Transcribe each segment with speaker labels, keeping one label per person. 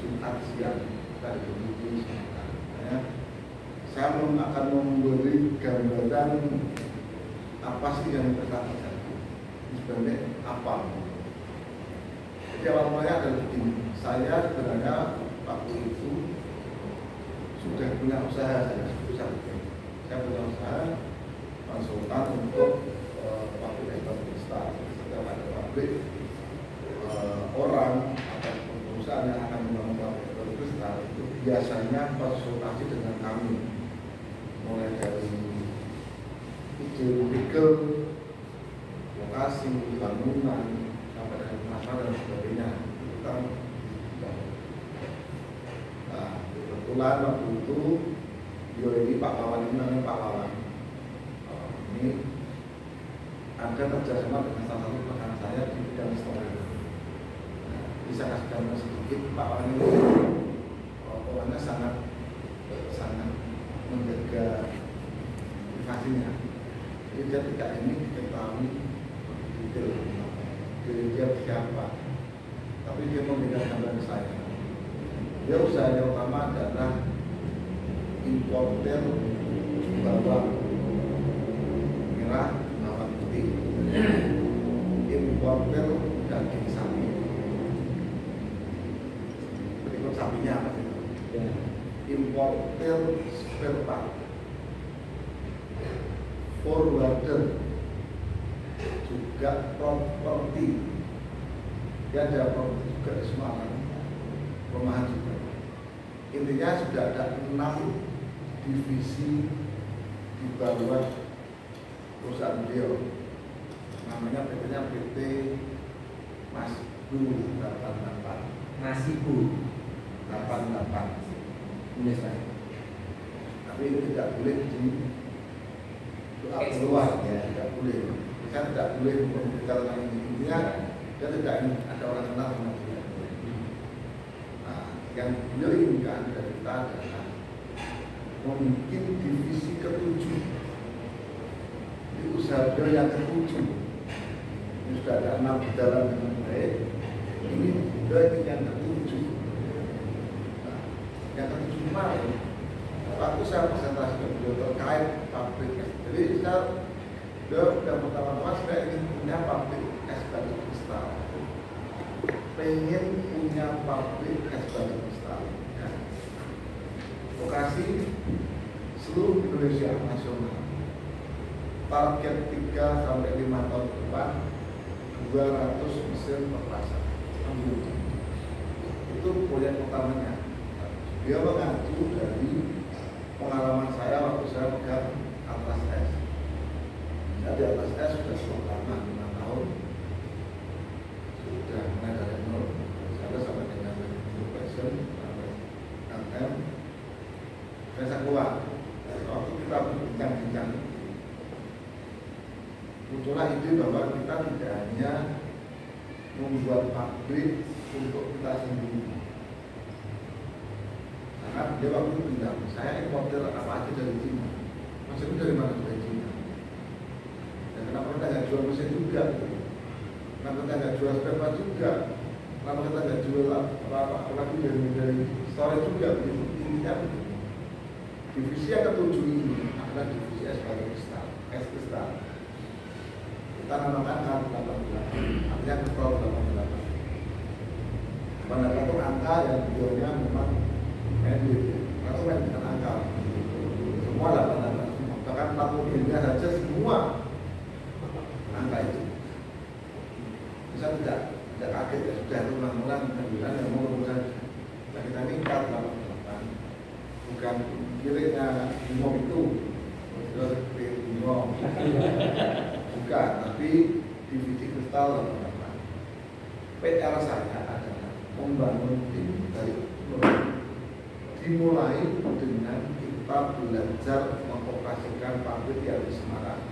Speaker 1: Jumat siang kita di Sumatera. Ya. Saya akan memberi gambaran apa sih yang terjadi. Sebenarnya apa? Jadi awal mulanya adalah begini. Saya sebenarnya waktu itu sudah punya usaha, saya punya usaha konsultan untuk pabrik ekspor kristal. Setiap ada pabrik orang atau perusahaan yang akan membangun pabrik ekspor kristal itu biasanya konsultasi dengan kami, mulai dari ide legal, lokasi, bangunan, sampai dengan pemasaran dan sebagainya. Kita kebetulan waktu itu ini Pak Wawan, ini namanya Pak Wawan. Ini ada kerjasama dengan salah satu rekan saya di bidang storage. Bisa kasih gambar sedikit. Pak Wawan ini orangnya sangat menjaga privasinya. Jadi dia tidak ingin diketahui detail dia siapa, tapi dia memberikan gambaran saya. Dia usahanya utama adalah importer bawang merah, bawang putih, importer daging sapi. Berikut sapinya apa sih? Importer spare part, forwarder, juga properti. Dia ada properti juga di Semarang, perumahan juga. Intinya sudah ada 6 divisi di bawah perusahaan beliau. Namanya PT-nya PT Masbu 88.
Speaker 2: Masibu
Speaker 1: 88.
Speaker 2: Ini saya.
Speaker 1: Tapi itu tidak boleh di keluar, ya, tidak boleh. Kita tidak boleh memberitahu tentang ini. Intinya dia tidak ingin ada orang kenal sama dia. Nah, yang beliau inginkan dari kita adalah membuat divisi ke-7. Ini usaha beliau yang ke-7. Ini sudah ada 6 berjalan dengan baik. Ini beliau yang ke-7. Nah, yang ke-7 kemarin, waktu saya presentasi ke beliau terkait pabrik. Jadi beliau pertama-tama saya ingin punya pabrik es batu kristal. Pengen punya pabrik es batu kristal. Ya. Lokasi seluruh Indonesia nasional. Target 3 sampai 5 tahun ke depan 200 mesin perpasa. Itu proyek utamanya. Dia mengacu dari pengalaman saya waktu saya pegang Atlas S. Jadi Atlas S sudah cukup lama, 5 tahun. Sudah mulai dari nol. Saya sampai dengan profession, sampai KM. Saya keluar. Waktu kita berbincang-bincang, muncullah ide bahwa kita tidak hanya membuat pabrik untuk kita sendiri. Karena dia waktu itu bilang, saya importer apa aja dari Cina. Maksudnya dari mana dari Cina? Dan kenapa kita nggak jual mesin juga? Kenapa kita nggak jual spare part juga? Kenapa kita nggak jual apa lagi dari storage juga? Intinya divisi yang ke-7 ini adalah divisi es batu kristal, es kristal. Kita namakan K88, artinya Kristal 88. 88 itu angka yang beliaunya memang edit, atau main dengan angka. Semua 88, bahkan 40 saja semua angka itu. Bisa tidak kaget ya, sudah itu ulang-ulang bilang yang mau urusan. Nah, kita ini K88, bukan kiranya Bimo itu, terus Bimo. Bukan, tapi divisi kristal. PR saya adalah membangun tim dari dimulai dengan kita belajar mengoperasikan pabrik yang di Semarang.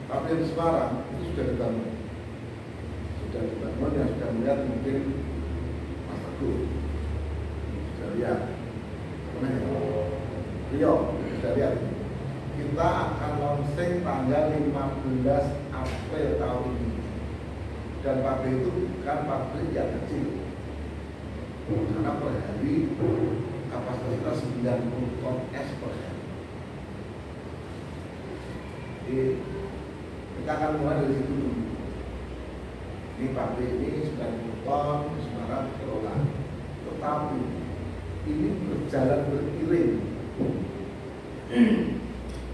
Speaker 1: Pabrik di Semarang itu sudah dibangun, yang sudah melihat mungkin Mas Teguh sudah lihat, Rio sudah lihat. Kita akan launching tanggal 15 April tahun ini. Dan pabrik itu bukan pabrik yang kecil. karena per hari kapasitas 90 ton es per hari. Jadi kita akan mulai dari situ dulu. Ini pabrik ini 90 ton, Semarang kelola. Tetapi ini berjalan beriring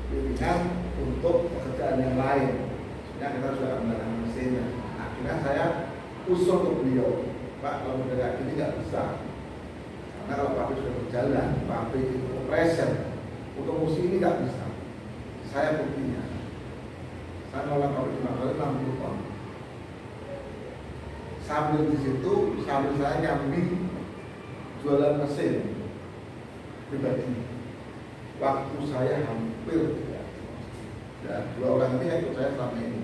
Speaker 1: pilihan untuk pekerjaan yang lain. Sebenarnya kita sudah menggunakan mesinnya. Akhirnya saya usul ke beliau, Pak, kalau model kayak gini nggak bisa. Karena kalau pabrik sudah berjalan, pabrik itu operation, untuk musim ini nggak bisa. Saya buktinya. Saya nolak pabrik 60 ton. Sambil di situ, sambil saya nyambi jualan mesin pribadi. Waktu saya hampir ya, 2 orang ini yang ikut saya selama ini.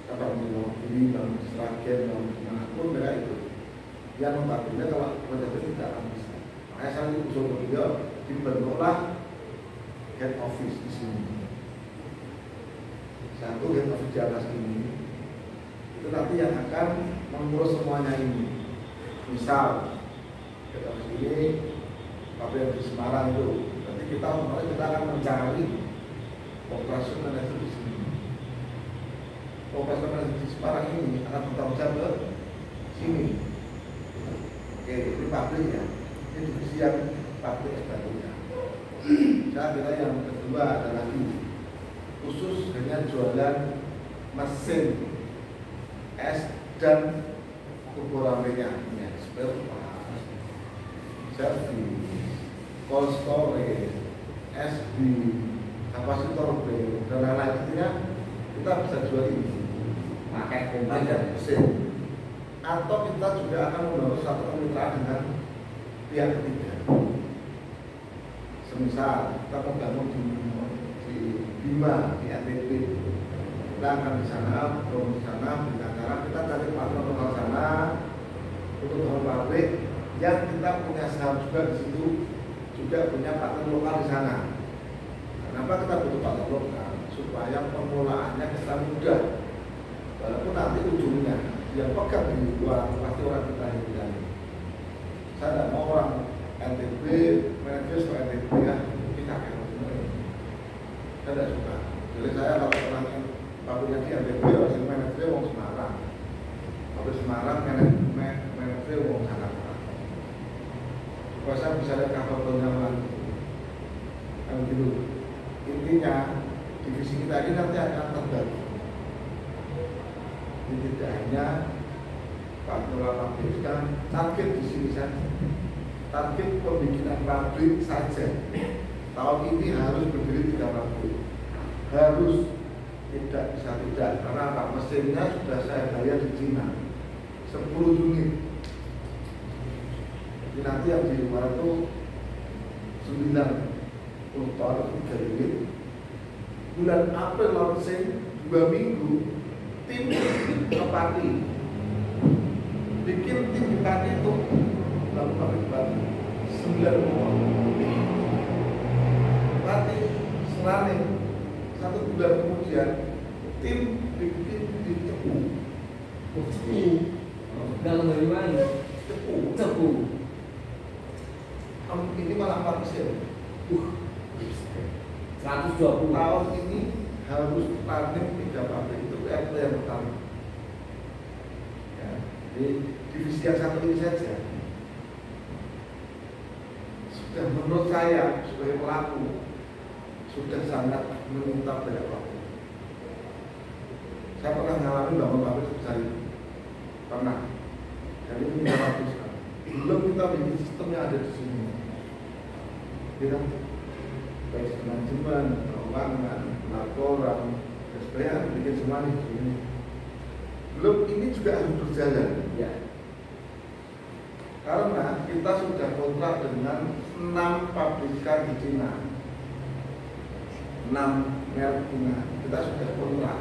Speaker 1: Kalau mau beli, mau Sragen, mau dimanapun mereka itu. Dia notabene kalau menjadi tidak akan bisa. Makanya saya usul ke beliau dibentuklah head office di sini. Satu head office di atas ini itu nanti yang akan mengurus semuanya ini. Misal head office ini pabrik di Semarang itu, nanti kita akan mencari operasi manajer di sini. Operasi manajer di Semarang ini akan bertanggung jawab ke sini. Oke, ini pabriknya. Ini divisi yang pabrik es batunya. Saya kira yang kedua ada lagi khusus dengan jualan mesin es dan kuburannya, spare part, servis, cold storage, SB, kapasitor B, dan lain-lainnya kita bisa jual ini pakai komponen mesin. Atau kita juga akan membangun satu kemitraan dengan pihak ketiga. Semisal kita membangun di Bima, di NTB, kita akan di sana, di sana, dengan cara kita cari partner lokal sana untuk bangun pabrik yang kita punya saham juga di situ, juga punya partner lokal di sana. Kenapa kita butuh partner lokal? Supaya pengelolaannya kita mudah. Walaupun nanti ujungnya yang pegang di luar pasti orang kita yang bilang. Saya tidak mau orang NTB, manajer ke NTB ya, kita kayak saya tidak suka. Jadi saya kalau orang yang pabriknya di NTB, harus manajer mau Semarang. Pabrik Semarang, manajer mau Jakarta. Supaya saya bisa lihat kapal penyaman yang gitu. Intinya divisi kita ini nanti akan terbagi. Ini tidak hanya Pak Kelola Pabrik dan target di sini saja, target pembikinan pabrik saja. Tahun ini harus berdiri 3 pabrik, harus tidak bisa tidak karena apa? Mesinnya sudah saya bayar di Cina 10 unit. Jadi nanti yang di luar itu 90 ton 3 unit. Bulan April launching 2 minggu. Tim Pati bikin tim di Pati itu lalu pabrik Pati 9 orang Pati Serane 1 bulan kemudian tim bikin di Cepu.
Speaker 2: Dalam dari mana? Cepu
Speaker 1: ini malah 4%.
Speaker 2: 120
Speaker 1: tahun ini harus panen 3 pabrik itu RT yang pertama ya, di divisi yang satu ini saja sudah menurut saya sebagai pelaku sudah sangat meminta banyak waktu. Saya pernah mengalami bangun pabrik sebesar itu, pernah, dan itu minta waktu sekali. Belum kita bikin sistem yang ada di sini, kita baik manajemen, keuangan, laporan, dan sebagainya bikin semua ini. Belum ini juga harus berjalan.
Speaker 2: ya.
Speaker 1: Karena kita sudah kontrak dengan 6 pabrikan di Cina, 6 merek Cina. Kita sudah kontrak.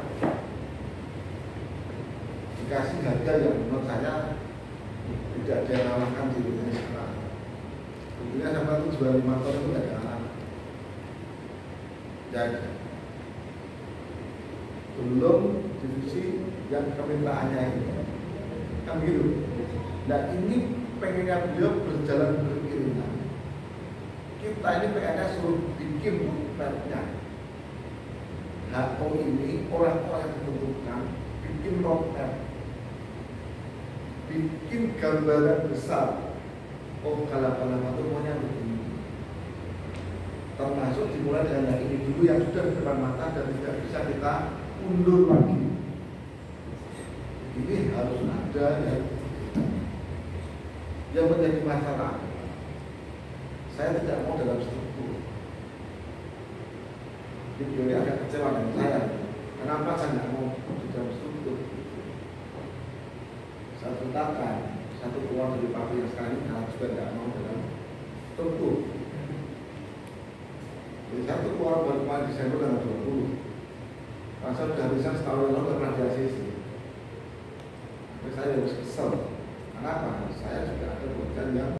Speaker 1: Dikasih harga yang menurut saya tidak ada yang ngalahkan di Indonesia. Tentunya sama itu jual 5 ton itu tidak ada ngalahkan. Jadi belum divisi yang kemitraannya ini kan gitu. Nah ini pengennya beliau berjalan beriringan. Kita ini pengennya suruh bikin roadmap-nya. HO ini orang-orang yang ditentukan bikin roadmap, bikin gambaran besar. Oh kalau itu maunya begini. Termasuk dimulai dengan yang ini dulu yang sudah di depan mata dan tidak bisa kita undur lagi. Ini harus ada yang menjadi masalah. Saya tidak mau dalam struktur. Ini agak kecewa dengan saya. Kenapa saya tidak mau di dalam struktur? Saya ceritakan satu keluar dari pabrik yang sekarang ini harus juga tidak mau dalam struktur. Jadi satu keluar bulan Desember tanggal 20. Masa sudah bisa setahun lalu nggak pernah di ACC. Tapi saya harus kesel. Kenapa? Saya juga ada pekerjaan yang